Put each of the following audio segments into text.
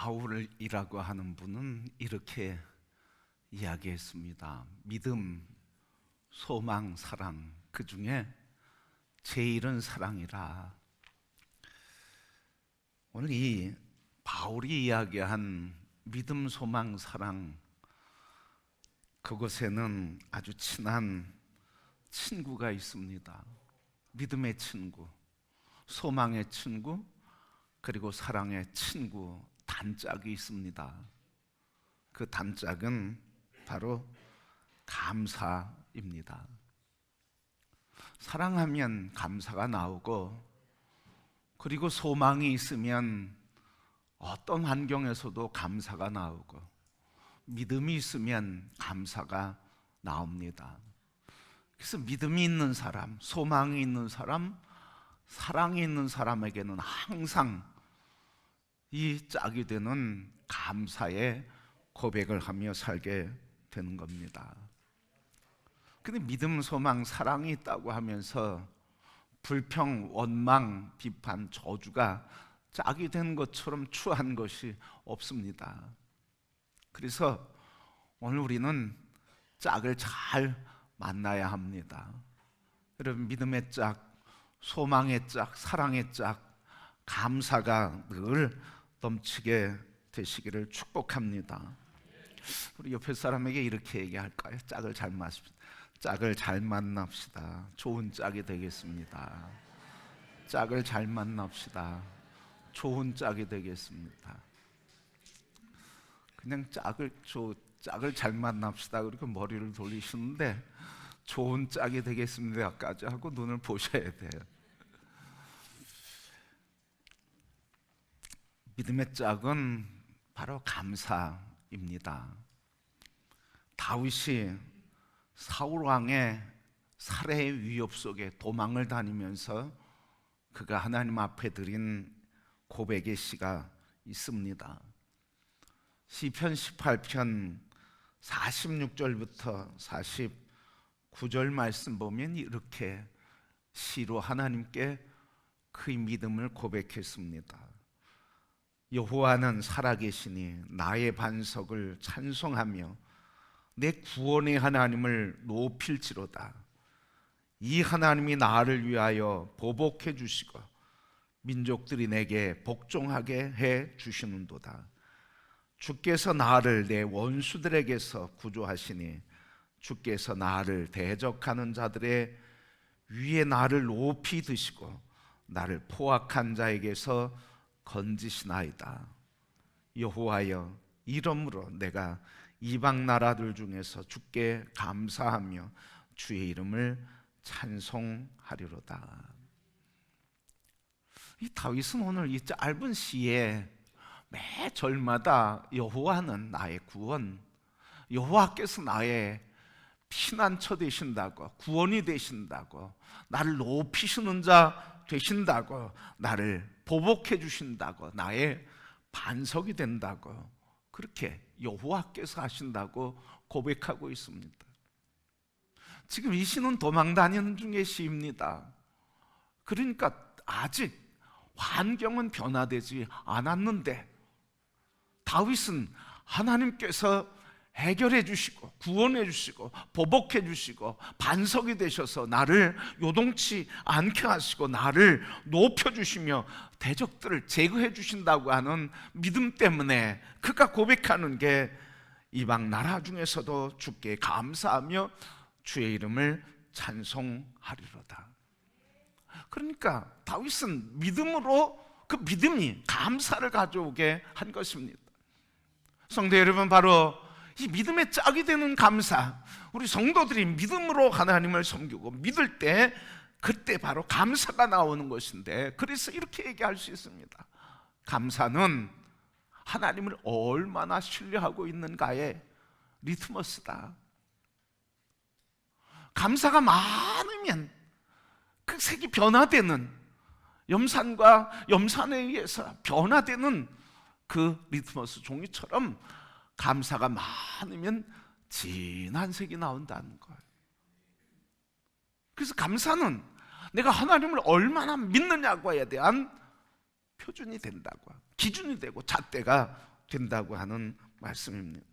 바울이라고 하는 분은 이렇게 이야기했습니다. 믿음, 소망, 사랑, 그 중에 제일은 사랑이라. 오늘 이 바울이 이야기한 믿음, 소망, 사랑, 그곳에는 아주 친한 친구가 있습니다. 믿음의 친구, 소망의 친구, 그리고 사랑의 친구, 단짝이 있습니다. 그 단짝은 바로 감사입니다. 사랑하면 감사가 나오고, 그리고 소망이 있으면 어떤 환경에서도 감사가 나오고, 믿음이 있으면 감사가 나옵니다. 그래서 믿음이 있는 사람, 소망이 있는 사람, 사랑이 있는 사람에게는 항상 이 짝이 되는 감사의 고백을 하며 살게 되는 겁니다. 근데 믿음, 소망, 사랑이 있다고 하면서 불평, 원망, 비판, 저주가 짝이 된 것처럼 추한 것이 없습니다. 그래서 오늘 우리는 짝을 잘 만나야 합니다. 여러분, 믿음의 짝, 소망의 짝, 사랑의 짝, 감사가 늘 넘치게 되시기를 축복합니다. 우리 옆에 사람에게 이렇게 얘기할까요? 짝을 잘 만납시다. 짝을 잘 만납시다. 좋은 짝이 되겠습니다. 짝을 잘 만납시다. 좋은 짝이 되겠습니다. 그냥 짝을 잘 만납시다 그렇게 머리를 돌리시는데, 좋은 짝이 되겠습니다까지 하고 눈을 보셔야 돼요. 믿음의 짝은 바로 감사입니다. 다윗이 사울 왕의 살해의 위협 속에 도망을 다니면서 그가 하나님 앞에 드린 고백의 시가 있습니다. 시편 18편 46절부터 49절 말씀 보면 이렇게 시로 하나님께 그의 믿음을 고백했습니다. 여호와는 살아계시니 나의 반석을 찬송하며 내 구원의 하나님을 높일지로다. 이 하나님이 나를 위하여 보복해 주시고 민족들이 내게 복종하게 해 주시는도다. 주께서 나를 내 원수들에게서 구조하시니 주께서 나를 대적하는 자들의 위에 나를 높이 드시고 나를 포악한 자에게서 건지시나이다. 여호와여, 이러므로 내가 이방 나라들 중에서 주께 감사하며 주의 이름을 찬송하리로다. 이 다윗은 오늘 이 짧은 시에 매 절마다 여호와는 나의 구원, 여호와께서 나의 피난처 되신다고, 구원이 되신다고, 나를 높이시는 자 되신다고, 나를 보복해 주신다고, 나의 반석이 된다고, 그렇게 여호와께서 하신다고 고백하고 있습니다. 지금 이 시는 도망 다니는 중의 시입니다. 그러니까 아직 환경은 변화되지 않았는데 다윗은 하나님께서 해결해 주시고 구원해 주시고 보복해 주시고 반석이 되셔서 나를 요동치 않게 하시고 나를 높여 주시며 대적들을 제거해 주신다고 하는 믿음 때문에 그가 고백하는 게 이방 나라 중에서도 주께 감사하며 주의 이름을 찬송하리로다. 그러니까 다윗은 믿음으로 그 믿음이 감사를 가져오게 한 것입니다. 성도 여러분, 바로 이 믿음의 짝이 되는 감사, 우리 성도들이 믿음으로 하나님을 섬기고 믿을 때 그때 바로 감사가 나오는 것인데, 그래서 이렇게 얘기할 수 있습니다. 감사는 하나님을 얼마나 신뢰하고 있는가의 리트머스다. 감사가 많으면 그 색이 변화되는, 염산과 염산에 의해서 변화되는 그 리트머스 종이처럼 감사가 많으면 진한 색이 나온다는 거예요. 그래서 감사는 내가 하나님을 얼마나 믿느냐고에 대한 표준이 된다고, 기준이 되고 잣대가 된다고 하는 말씀입니다.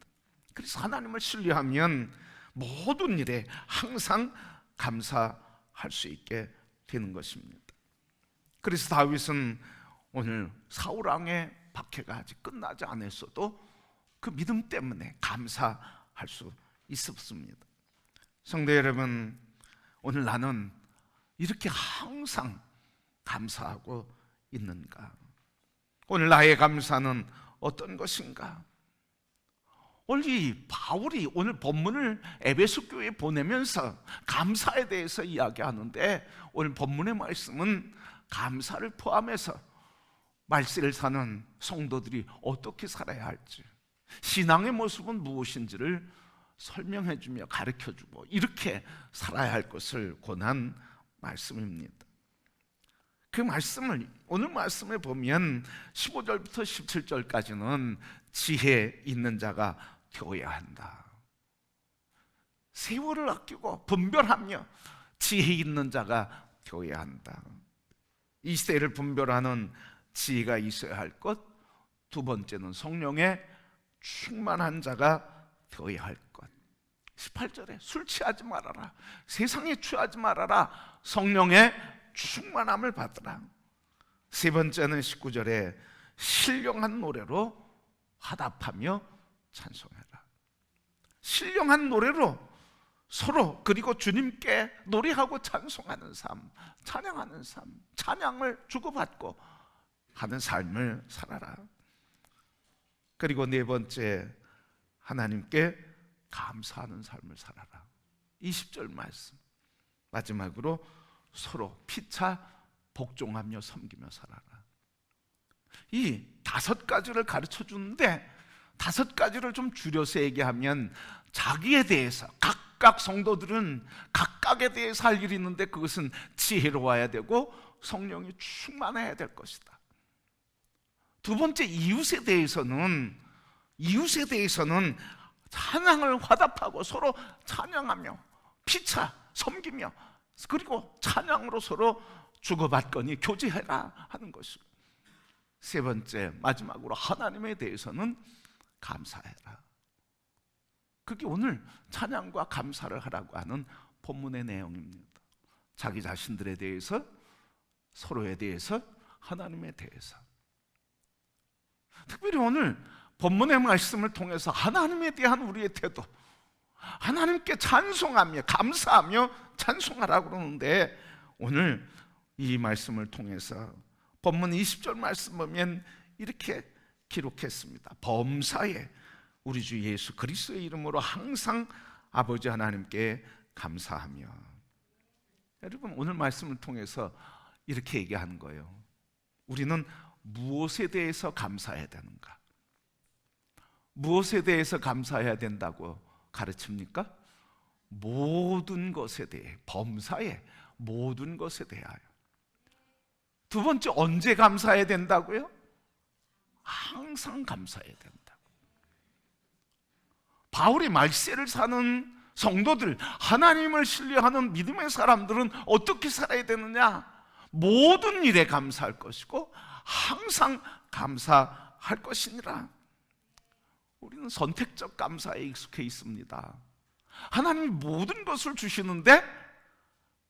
그래서 하나님을 신뢰하면 모든 일에 항상 감사할 수 있게 되는 것입니다. 그래서 다윗은 오늘 사울 왕의 박해가 아직 끝나지 않았어도 그 믿음 때문에 감사할 수 있었습니다. 성도 여러분, 오늘 나는 이렇게 항상 감사하고 있는가? 오늘 나의 감사는 어떤 것인가? 오늘 이 바울이 오늘 본문을 에베소 교회에 보내면서 감사에 대해서 이야기하는데, 오늘 본문의 말씀은 감사를 포함해서 말세를 사는 성도들이 어떻게 살아야 할지, 신앙의 모습은 무엇인지를 설명해주며 가르쳐주고 이렇게 살아야 할 것을 권한 말씀입니다. 그 말씀을 오늘 말씀에 보면 15절부터 17절까지는 지혜 있는 자가 되어야 한다. 세월을 아끼고 분별하며 지혜 있는 자가 되어야 한다. 이 시대를 분별하는 지혜가 있어야 할 것. 두 번째는 성령에 충만한 자가 되어야 할 것. 18절에 술 취하지 말아라, 세상에 취하지 말아라, 성령의 충만함을 받으라. 세 번째는 19절에 신령한 노래로 화답하며 찬송해라. 신령한 노래로 서로, 그리고 주님께 노래하고 찬송하는 삶, 찬양하는 삶, 찬양을 주고받고 하는 삶을 살아라. 그리고 네 번째, 하나님께 감사하는 삶을 살아라. 20절 말씀 마지막으로 서로 피차 복종하며 섬기며 살아라. 이 5가지를 가르쳐 주는데, 5가지를 좀 줄여서 얘기하면 자기에 대해서, 각각 성도들은 각각에 대해서 할 일이 있는데 그것은 지혜로워야 되고 성령이 충만해야 될 것이다. 두 번째, 이웃에 대해서는 찬양을 화답하고 서로 찬양하며 피차 섬기며 그리고 찬양으로 서로 주고받거니 교제해라 하는 것이고, 세 번째, 마지막으로 하나님에 대해서는 감사해라. 그게 오늘 찬양과 감사를 하라고 하는 본문의 내용입니다. 자기 자신들에 대해서, 서로에 대해서, 하나님에 대해서. 특별히 오늘 본문의 말씀을 통해서 하나님에 대한 우리의 태도, 하나님께 찬송하며 감사하며 찬송하라고 그러는데, 오늘 이 말씀을 통해서 본문 20절 말씀 보면 이렇게 기록했습니다. 범사에 우리 주 예수 그리스도의 이름으로 항상 아버지 하나님께 감사하며. 여러분, 오늘 말씀을 통해서 이렇게 얘기하는 거예요. 우리는 무엇에 대해서 감사해야 되는가? 무엇에 대해서 감사해야 된다고 가르칩니까? 모든 것에 대해, 범사에 모든 것에 대하여. 두 번째, 언제 감사해야 된다고요? 항상 감사해야 된다. 바울이 말세를 사는 성도들, 하나님을 신뢰하는 믿음의 사람들은 어떻게 살아야 되느냐? 모든 일에 감사할 것이고 항상 감사할 것이니라. 우리는 선택적 감사에 익숙해 있습니다. 하나님이 모든 것을 주시는데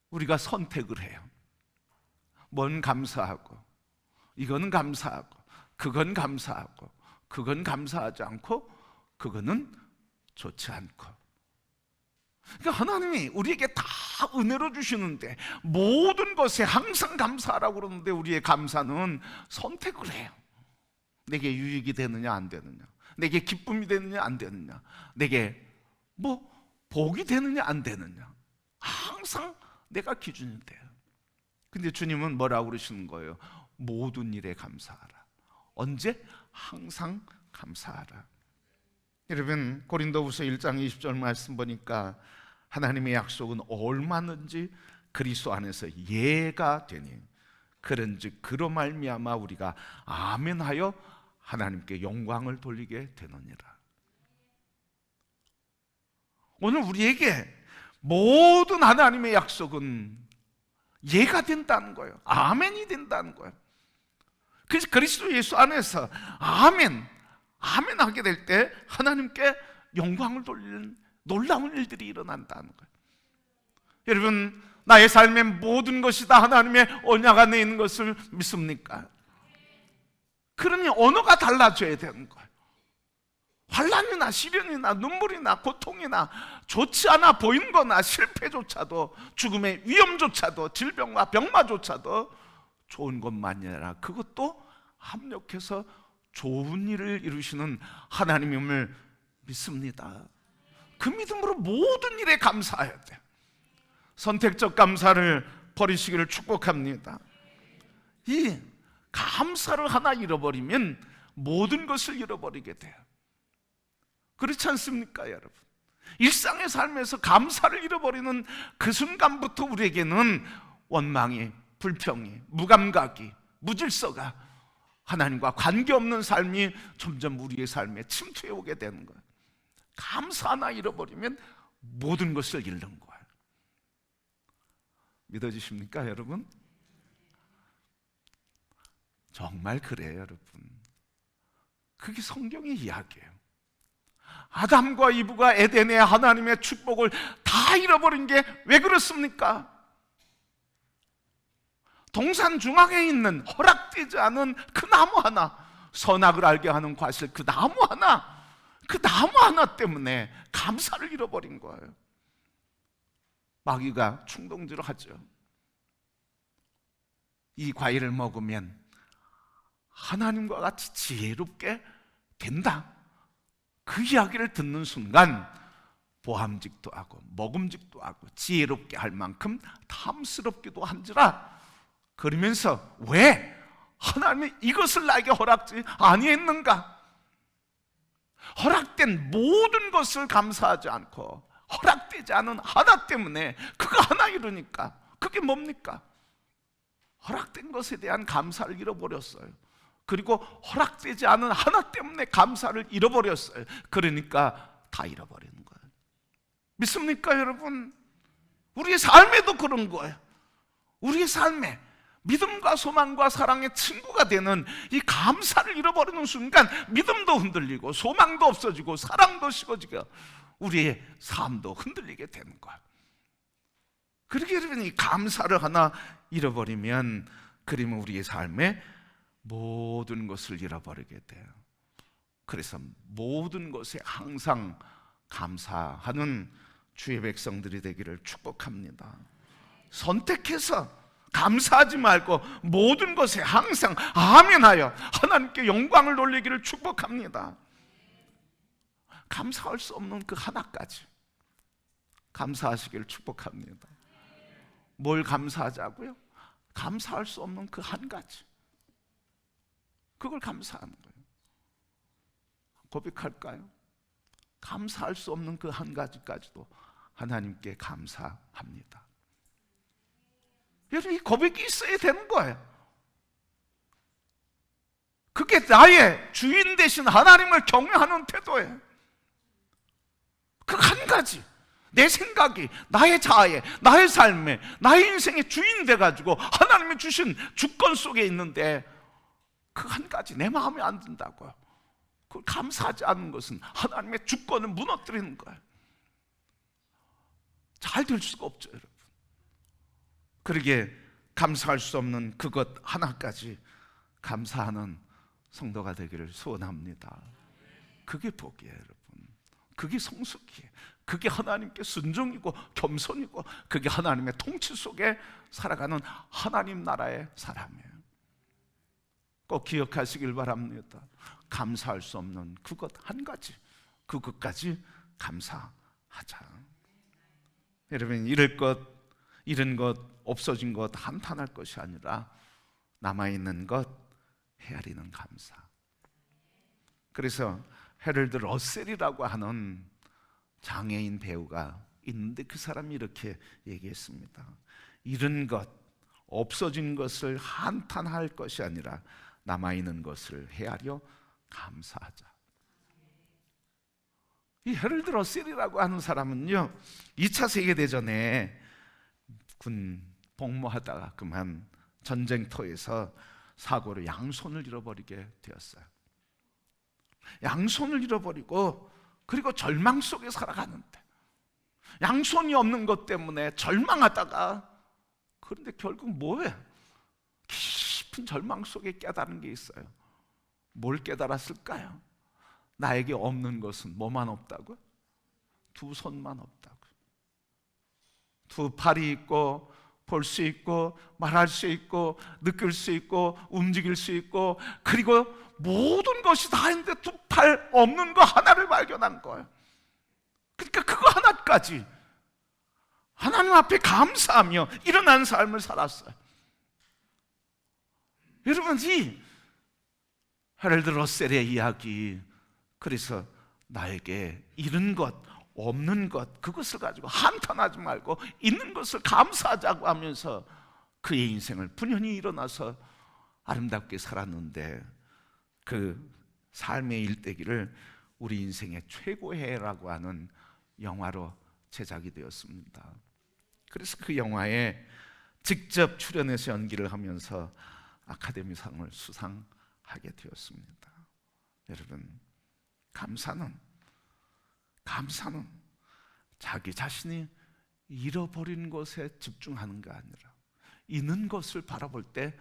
우리가 선택을 해요. 뭔 감사하고, 이거는 감사하고, 그건 감사하고, 그건 감사하지 않고, 그거는 좋지 않고. 그러니까 하나님이 우리에게 다 은혜로 주시는데 모든 것에 항상 감사하라고 그러는데, 우리의 감사는 선택을 해요. 내게 유익이 되느냐 안 되느냐, 내게 기쁨이 되느냐 안 되느냐, 내게 복이 되느냐 안 되느냐, 항상 내가 기준이 돼요. 근데 주님은 뭐라고 그러시는 거예요? 모든 일에 감사하라. 언제? 항상 감사하라. 여러분, 고린도후서 1장 20절 말씀 보니까 하나님의 약속은 얼마든지 그리스도 안에서 예가 되니 그런즉 그로 말미암아 우리가 아멘하여 하나님께 영광을 돌리게 되느니라. 오늘 우리에게 모든 하나님의 약속은 예가 된다는 거예요. 아멘이 된다는 거예요. 그래서 그리스도 예수 안에서 아멘, 아멘 하게 될 때 하나님께 영광을 돌리는 놀라운 일들이 일어난다는 거예요. 여러분, 나의 삶의 모든 것이 다 하나님의 언약 안에 있는 것을 믿습니까? 그러니 언어가 달라져야 되는 거예요. 환난이나 시련이나 눈물이나 고통이나 좋지 않아 보이는 거나 실패조차도, 죽음의 위험조차도, 질병과 병마조차도 좋은 것만이 아니라 그것도 합력해서 좋은 일을 이루시는 하나님임을 믿습니다. 그 믿음으로 모든 일에 감사해야 돼요. 선택적 감사를 버리시기를 축복합니다. 이 감사를 하나 잃어버리면 모든 것을 잃어버리게 돼요. 그렇지 않습니까, 여러분? 일상의 삶에서 감사를 잃어버리는 그 순간부터 우리에게는 원망이, 불평이, 무감각이, 무질서가, 하나님과 관계없는 삶이 점점 우리의 삶에 침투해 오게 되는 거예요. 감사 하나 잃어버리면 모든 것을 잃는 거예요. 믿어지십니까, 여러분? 정말 그래요, 여러분. 그게 성경의 이야기예요. 아담과 이브가 에덴의 하나님의 축복을 다 잃어버린 게 왜 그렇습니까? 동산 중앙에 있는 허락되지 않은 그 나무 하나, 선악을 알게 하는 과실, 그 나무 하나 때문에 감사를 잃어버린 거예요. 마귀가 충동질을 하죠. 이 과일을 먹으면 하나님과 같이 지혜롭게 된다. 그 이야기를 듣는 순간 보암직도 하고 먹음직도 하고 지혜롭게 할 만큼 탐스럽기도 한지라, 그러면서 왜 하나님이 이것을 나에게 허락지 아니했는가? 허락된 모든 것을 감사하지 않고 허락되지 않은 하나 때문에 그거 하나 이루니까, 그게 뭡니까? 허락된 것에 대한 감사를 잃어버렸어요. 그리고 허락되지 않은 하나 때문에 감사를 잃어버렸어요. 그러니까 다 잃어버리는 거예요. 믿습니까, 여러분? 우리의 삶에도 그런 거예요. 우리의 삶에 믿음과 소망과 사랑의 친구가 되는 이 감사를 잃어버리는 순간 믿음도 흔들리고 소망도 없어지고 사랑도 식어지고 우리의 삶도 흔들리게 되는 거예요. 그렇게 여러분, 이 감사를 하나 잃어버리면 그러면 우리의 삶에 모든 것을 잃어버리게 돼요. 그래서 모든 것에 항상 감사하는 주의 백성들이 되기를 축복합니다. 선택해서 감사하지 말고 모든 것에 항상 아멘하여 하나님께 영광을 돌리기를 축복합니다. 감사할 수 없는 그 하나까지 감사하시기를 축복합니다. 뭘 감사하자고요? 감사할 수 없는 그 한 가지, 그걸 감사하는 거예요. 고백할까요? 감사할 수 없는 그 한 가지까지도 하나님께 감사합니다. 여러분, 이 고백이 있어야 되는 거예요. 그게 나의 주인 되신 하나님을 경외하는 태도예요. 그 한 가지, 내 생각이, 나의 자아에, 나의 삶에, 나의 인생의 주인 돼가지고 하나님이 주신 주권 속에 있는데 그 한 가지 내 마음에 안 든다고요. 그걸 감사하지 않는 것은 하나님의 주권을 무너뜨리는 거예요. 잘 될 수가 없죠, 여러분. 그러기에 감사할 수 없는 그것 하나까지 감사하는 성도가 되기를 소원합니다. 그게 복이에요, 여러분. 그게 성숙이에요. 그게 하나님께 순종이고 겸손이고 그게 하나님의 통치 속에 살아가는 하나님 나라의 사람이에요. 꼭 기억하시길 바랍니다. 감사할 수 없는 그것 한 가지, 그것까지 감사하자. 여러분, 잃을 것, 잃은 것, 없어진 것 한탄할 것이 아니라 남아있는 것 헤아리는 감사. 그래서 헤럴드 러셀이라고 하는 장애인 배우가 있는데 그 사람이 이렇게 얘기했습니다. 잃은 것, 없어진 것을 한탄할 것이 아니라 남아있는 것을 헤아려 감사하자. 이 헤럴드 러셀이라고 하는 사람은요, 2차 세계대전에 군 복무하다가 그만 전쟁터에서 사고로 양손을 잃어버리게 되었어요. 양손을 잃어버리고 그리고 절망 속에 살아가는데, 양손이 없는 것 때문에 절망하다가, 그런데 결국 뭐해? 깊은 절망 속에 깨달은 게 있어요. 뭘 깨달았을까요? 나에게 없는 것은 뭐만 없다고요? 두 손만 없다고요. 두 팔이 있고 볼 수 있고 말할 수 있고 느낄 수 있고 움직일 수 있고, 그리고 모든 것이 다 있는데 두 팔 없는 거 하나를 발견한 거예요. 그러니까 그거 하나까지 하나님 앞에 감사하며 일어난 삶을 살았어요. 여러분, 이 헤럴드 러셀의 이야기, 그래서 나에게 잃은 것, 없는 것, 그것을 가지고 한탄하지 말고 있는 것을 감사하자고 하면서 그의 인생을 분연히 일어나서 아름답게 살았는데, 그 삶의 일대기를 우리 인생의 최고의 해라고 하는 영화로 제작이 되었습니다. 그래서 그 영화에 직접 출연해서 연기를 하면서 아카데미상을 수상하게 되었습니다. 여러분, 감사는 자기 자신이 잃어버린 것에 집중하는 게 아니라 있는 것을 바라볼 때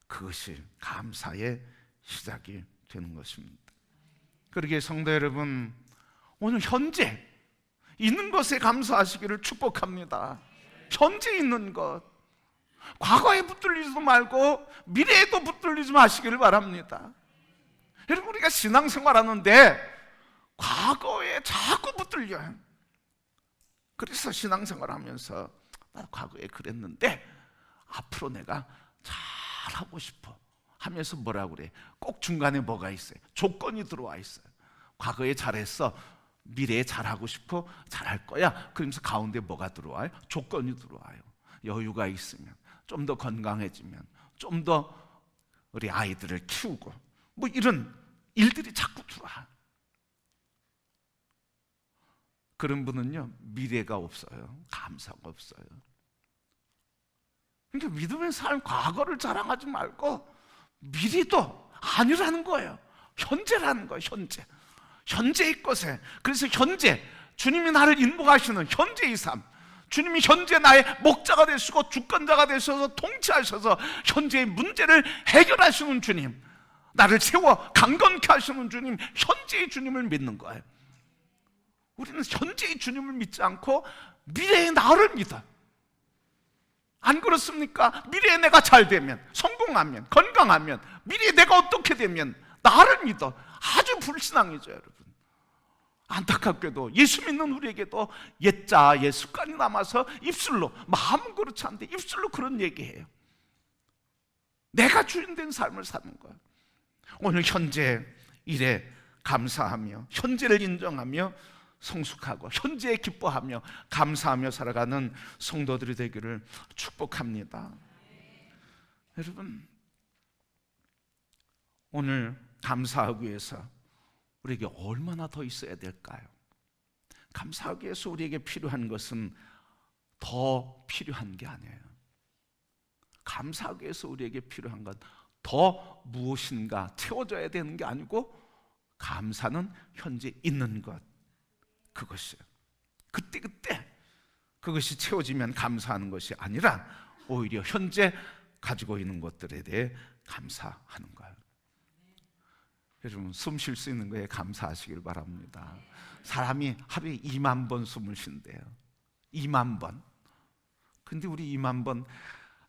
그것이 감사의 시작이 되는 것입니다. 그러기에 성도 여러분, 오늘 현재 있는 것에 감사하시기를 축복합니다. 현재 있는 것, 과거에 붙들리지도 말고 미래에도 붙들리지 마시기를 바랍니다. 여러분, 우리가 신앙생활하는데 과거에 자꾸 붙들려요. 그래서 신앙생활하면서 나 과거에 그랬는데 앞으로 내가 잘하고 싶어 하면서 뭐라고 그래? 꼭 중간에 뭐가 있어요? 조건이 들어와 있어요. 과거에 잘했어, 미래에 잘하고 싶어, 잘할 거야. 그러면서 가운데 뭐가 들어와요? 조건이 들어와요. 여유가 있으면, 좀 더 건강해지면, 좀 더 우리 아이들을 키우고, 뭐 이런 일들이 자꾸 들어와요. 그런 분은요, 미래가 없어요. 감사가 없어요. 그러니까 믿음의 삶, 과거를 자랑하지 말고 미래도 아니라는 거예요. 현재라는 거예요. 현재의 것에. 그래서 현재, 주님이 나를 인도하시는 현재의 삶, 주님이 현재 나의 목자가 되시고 주권자가 되셔서 통치하셔서 현재의 문제를 해결하시는 주님, 나를 세워 강건케 하시는 주님, 현재의 주님을 믿는 거예요. 우리는 현재의 주님을 믿지 않고 미래의 나를 믿어요. 안 그렇습니까? 미래에 내가 잘 되면, 성공하면, 건강하면, 미래에 내가 어떻게 되면 나를 믿어. 아주 불신앙이죠, 여러분. 안타깝게도 예수 믿는 우리에게도 옛자, 옛 습관이 남아서 입술로, 마음은 그렇지 않은데 입술로 그런 얘기해요. 내가 주인된 삶을 사는 거예요. 오늘 현재 일에 감사하며 현재를 인정하며 성숙하고 현재에 기뻐하며 감사하며 살아가는 성도들이 되기를 축복합니다. 여러분, 오늘 감사하기 위해서 우리에게 얼마나 더 있어야 될까요? 감사하기 위해서 우리에게 필요한 것은 더 필요한 게 아니에요. 감사하기 위해서 우리에게 필요한 건 더 무엇인가 채워져야 되는 게 아니고, 감사는 현재 있는 것, 그것이에요. 그때 그것이 채워지면 감사하는 것이 아니라 오히려 현재 가지고 있는 것들에 대해 감사하는 거예요. 여러분, 숨 쉴 수 있는 거에 감사하시길 바랍니다. 사람이 하루에 2만 번 숨을 쉰대요. 2만 번. 근데 우리 2만 번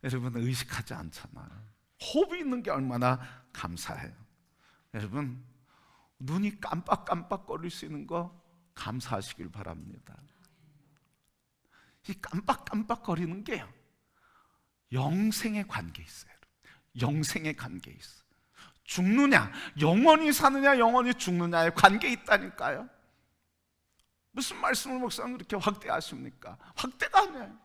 여러분 의식하지 않잖아요. 호흡이 있는 게 얼마나 감사해요. 여러분, 눈이 깜빡깜빡거릴 수 있는 거 감사하시길 바랍니다. 이 깜빡깜빡거리는 게요, 영생의 관계에 있어요. 영생의 관계에 있어요. 죽느냐, 영원히 사느냐, 영원히 죽느냐의 관계에 있다니까요. 무슨 말씀을 목사님 그렇게 확대하십니까? 확대가 아니에요.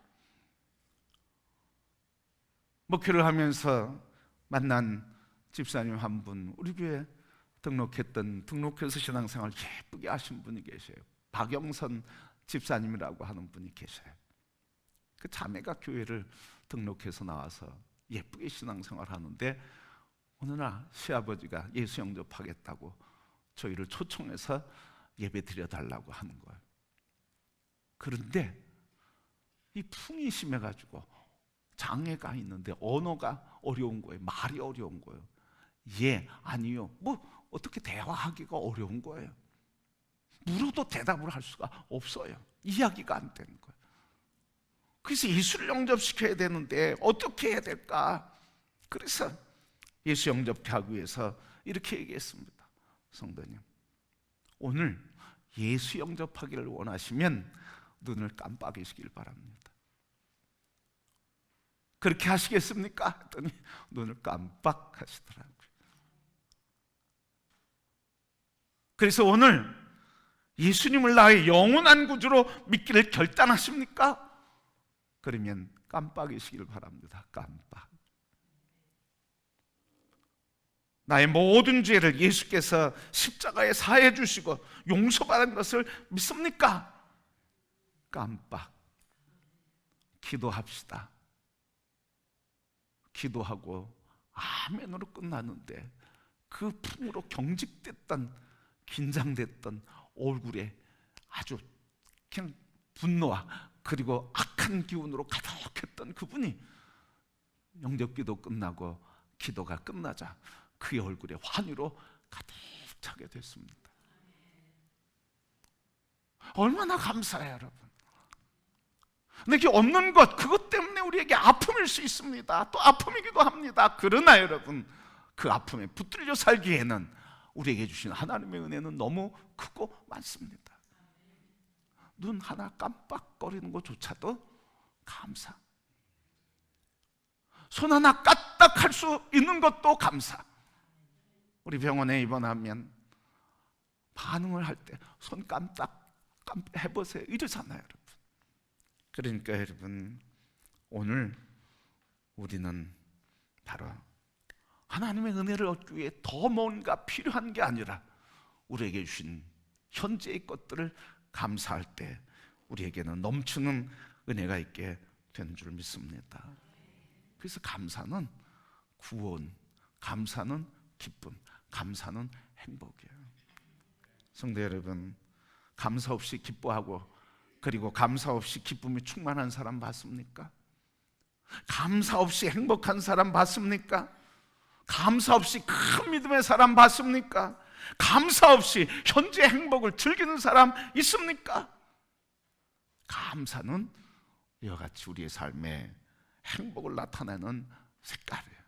목회를 하면서 만난 집사님 한 분, 우리 교회 등록해서 신앙생활 예쁘게 하신 분이 계셔요. 박영선 집사님이라고 하는 분이 계셔요. 그 자매가 교회를 등록해서 나와서 예쁘게 신앙생활 하는데 어느 날 시아버지가 예수 영접하겠다고 저희를 초청해서 예배 드려달라고 하는 거예요. 그런데 이 풍이 심해가지고 장애가 있는데 언어가 어려운 거예요. 말이 어려운 거예요. 예, 아니요, 뭐 어떻게 대화하기가 어려운 거예요. 물어도 대답을 할 수가 없어요. 이야기가 안 되는 거예요. 그래서 예수를 영접시켜야 되는데 어떻게 해야 될까? 그래서 예수 영접하기 위해서 이렇게 얘기했습니다. 성도님, 오늘 예수 영접하기를 원하시면 눈을 깜빡이시길 바랍니다. 그렇게 하시겠습니까? 했더니 눈을 깜빡하시더라고요. 그래서 오늘 예수님을 나의 영원한 구주로 믿기를 결단하십니까? 그러면 깜빡이시길 바랍니다. 깜빡. 나의 모든 죄를 예수께서 십자가에 사해 주시고 용서받은 것을 믿습니까? 깜빡. 기도합시다. 기도하고 아멘으로 끝났는데 그 풍으로 경직됐던, 긴장됐던 얼굴에 아주 그냥 분노와 그리고 악한 기운으로 가득했던 그분이 영접기도 끝나고 기도가 끝나자 그의 얼굴에 환희로 가득 차게 됐습니다. 얼마나 감사해요, 여러분. 내게 없는 것, 그것 때문에 우리에게 아픔일 수 있습니다. 또 아픔이기도 합니다. 그러나 여러분, 그 아픔에 붙들려 살기에는 우리에게 주신 하나님의 은혜는 너무 크고 많습니다. 눈 하나 깜빡거리는 것조차도 감사. 손 하나 까딱할 수 있는 것도 감사. 우리 병원에 입원하면 반응을 할 때 손 깜빡 해보세요 이러잖아요, 여러분. 그러니까 여러분, 오늘 우리는 바로 하나님의 은혜를 얻기 위해 더 뭔가 필요한 게 아니라 우리에게 주신 현재의 것들을 감사할 때 우리에게는 넘치는 은혜가 있게 되는 줄 믿습니다. 그래서 감사는 구원, 감사는 기쁨, 감사는 행복이에요. 성도 여러분, 감사 없이 기뻐하고 그리고 감사 없이 기쁨이 충만한 사람 봤습니까? 감사 없이 행복한 사람 봤습니까? 감사 없이 큰 믿음의 사람 봤습니까? 감사 없이 현재 행복을 즐기는 사람 있습니까? 감사는 이와 같이 우리의 삶에 행복을 나타내는 색깔이에요.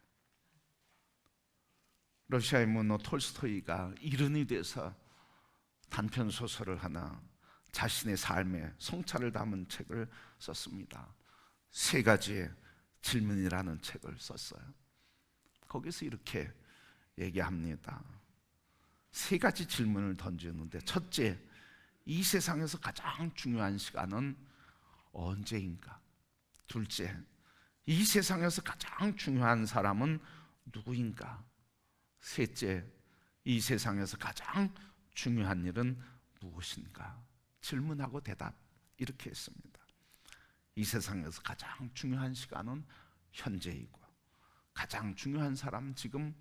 러시아의 문호 톨스토이가 일흔이 돼서 단편 소설을 하나, 자신의 삶의 성찰을 담은 책을 썼습니다. 3가지의 질문이라는 책을 썼어요. 거기서 이렇게 얘기합니다. 3가지 질문을 던지는데, 첫째, 이 세상에서 가장 중요한 시간은 언제인가? 둘째, 이 세상에서 가장 중요한 사람은 누구인가? 셋째, 이 세상에서 가장 중요한 일은 무엇인가? 질문하고 대답 이렇게 했습니다. 이 세상에서 가장 중요한 시간은 현재이고, 가장 중요한 사람은 지금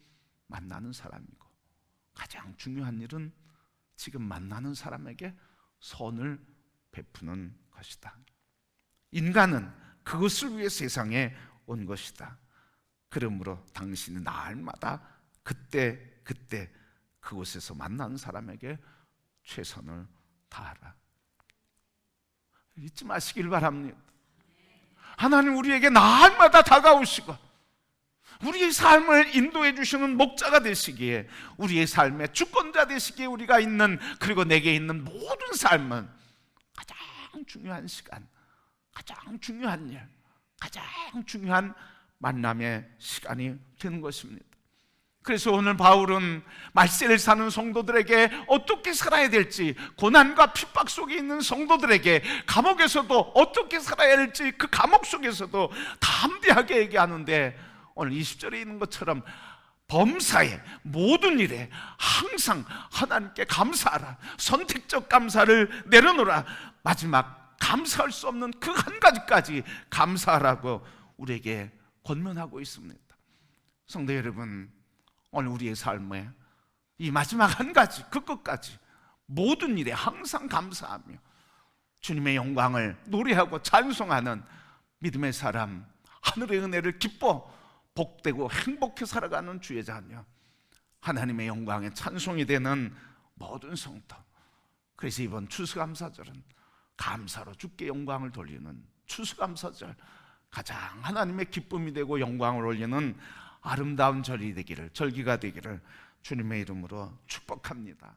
만나는 사람이고, 가장 중요한 일은 지금 만나는 사람에게 선을 베푸는 것이다. 인간은 그것을 위해 세상에 온 것이다. 그러므로 당신이 날마다 그때 그곳에서 만나는 사람에게 최선을 다하라. 잊지 마시길 바랍니다. 하나님 우리에게 날마다 다가오시고 우리의 삶을 인도해 주시는 목자가 되시기에, 우리의 삶의 주권자 되시기에 우리가 있는, 그리고 내게 있는 모든 삶은 가장 중요한 시간, 가장 중요한 일, 가장 중요한 만남의 시간이 되는 것입니다. 그래서 오늘 바울은 말세를 사는 성도들에게 어떻게 살아야 될지, 고난과 핍박 속에 있는 성도들에게 감옥에서도 어떻게 살아야 할지 그 감옥 속에서도 담대하게 얘기하는데, 오늘 20절에 있는 것처럼 범사에 모든 일에 항상 하나님께 감사하라. 선택적 감사를 내려놓으라. 마지막 감사할 수 없는 그 한 가지까지 감사하라고 우리에게 권면하고 있습니다. 성도 여러분, 오늘 우리의 삶에 이 마지막 한 가지, 그 끝까지 모든 일에 항상 감사하며 주님의 영광을 노래하고 찬송하는 믿음의 사람, 하늘의 은혜를 기뻐 복되고 행복해 살아가는 주의 자녀, 하나님의 영광에 찬송이 되는 모든 성도. 그래서 이번 추수감사절은 감사로 주께 영광을 돌리는 추수감사절, 가장 하나님의 기쁨이 되고 영광을 올리는 아름다운 절이 되기를, 절기가 되기를 주님의 이름으로 축복합니다.